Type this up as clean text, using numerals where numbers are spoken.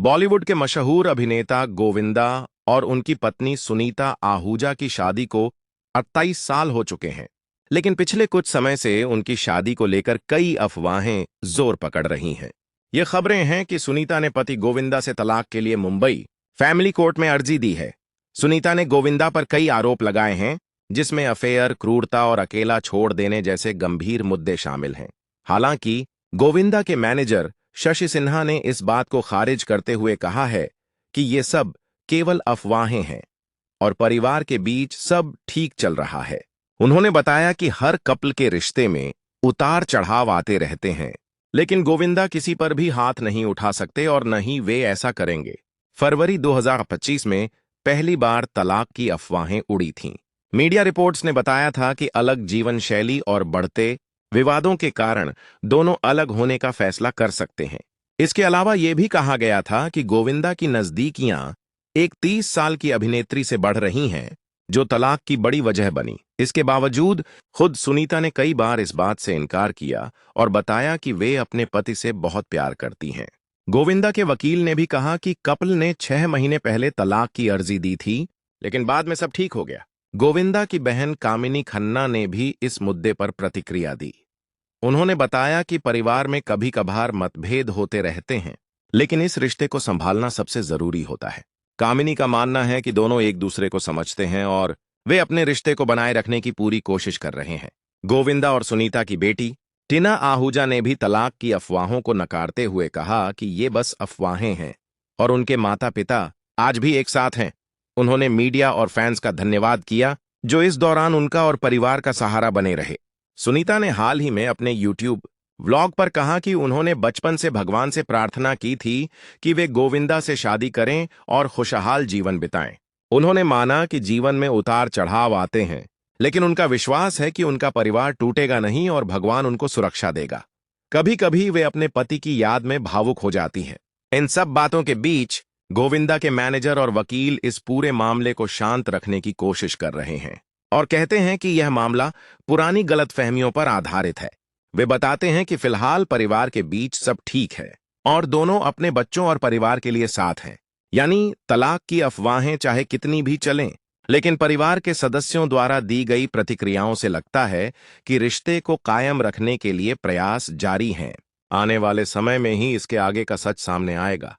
बॉलीवुड के मशहूर अभिनेता गोविंदा और उनकी पत्नी सुनीता आहूजा की शादी को 28 साल हो चुके हैं, लेकिन पिछले कुछ समय से उनकी शादी को लेकर कई अफवाहें जोर पकड़ रही हैं। ये खबरें हैं कि सुनीता ने पति गोविंदा से तलाक के लिए मुंबई फैमिली कोर्ट में अर्जी दी है। सुनीता ने गोविंदा पर कई आरोप लगाए हैं, जिसमें अफेयर, क्रूरता और अकेला छोड़ देने जैसे गंभीर मुद्दे शामिल हैं। हालांकि गोविंदा के मैनेजर शशि सिन्हा ने इस बात को खारिज करते हुए कहा है कि ये सब केवल अफवाहें हैं और परिवार के बीच सब ठीक चल रहा है। उन्होंने बताया कि हर कपल के रिश्ते में उतार चढ़ाव आते रहते हैं, लेकिन गोविंदा किसी पर भी हाथ नहीं उठा सकते और न ही वे ऐसा करेंगे। फरवरी 2025 में पहली बार तलाक की अफवाहें उड़ी थीं। मीडिया रिपोर्ट्स ने बताया था कि अलग जीवन शैली और बढ़ते विवादों के कारण दोनों अलग होने का फैसला कर सकते हैं। इसके अलावा यह भी कहा गया था कि गोविंदा की नजदीकियां एक 30 साल की अभिनेत्री से बढ़ रही हैं, जो तलाक की बड़ी वजह बनी। इसके बावजूद खुद सुनीता ने कई बार इस बात से इनकार किया और बताया कि वे अपने पति से बहुत प्यार करती हैं। गोविंदा के वकील ने भी कहा कि कपल ने 6 महीने पहले तलाक की अर्जी दी थी, लेकिन बाद में सब ठीक हो गया। गोविंदा की बहन कामिनी खन्ना ने भी इस मुद्दे पर प्रतिक्रिया दी। उन्होंने बताया कि परिवार में कभी कभार मतभेद होते रहते हैं, लेकिन इस रिश्ते को संभालना सबसे जरूरी होता है। कामिनी का मानना है कि दोनों एक दूसरे को समझते हैं और वे अपने रिश्ते को बनाए रखने की पूरी कोशिश कर रहे हैं। गोविंदा और सुनीता की बेटी टीना आहूजा ने भी तलाक की अफवाहों को नकारते हुए कहा कि ये बस अफवाहें हैं और उनके माता पिता आज भी एक साथ हैं। उन्होंने मीडिया और फैंस का धन्यवाद किया, जो इस दौरान उनका और परिवार का सहारा बने रहे। सुनीता ने हाल ही में अपने YouTube व्लॉग पर कहा कि उन्होंने बचपन से भगवान से प्रार्थना की थी कि वे गोविंदा से शादी करें और खुशहाल जीवन बिताएं। उन्होंने माना कि जीवन में उतार चढ़ाव आते हैं, लेकिन उनका विश्वास है कि उनका परिवार टूटेगा नहीं और भगवान उनको सुरक्षा देगा। कभी कभी वे अपने पति की याद में भावुक हो जाती हैं। इन सब बातों के बीच गोविंदा के मैनेजर और वकील इस पूरे मामले को शांत रखने की कोशिश कर रहे हैं और कहते हैं कि यह मामला पुरानी गलतफहमियों पर आधारित है। वे बताते हैं कि फिलहाल परिवार के बीच सब ठीक है और दोनों अपने बच्चों और परिवार के लिए साथ हैं। यानी तलाक की अफवाहें चाहे कितनी भी चलें, लेकिन परिवार के सदस्यों द्वारा दी गई प्रतिक्रियाओं से लगता है कि रिश्ते को कायम रखने के लिए प्रयास जारी हैं। आने वाले समय में ही इसके आगे का सच सामने आएगा।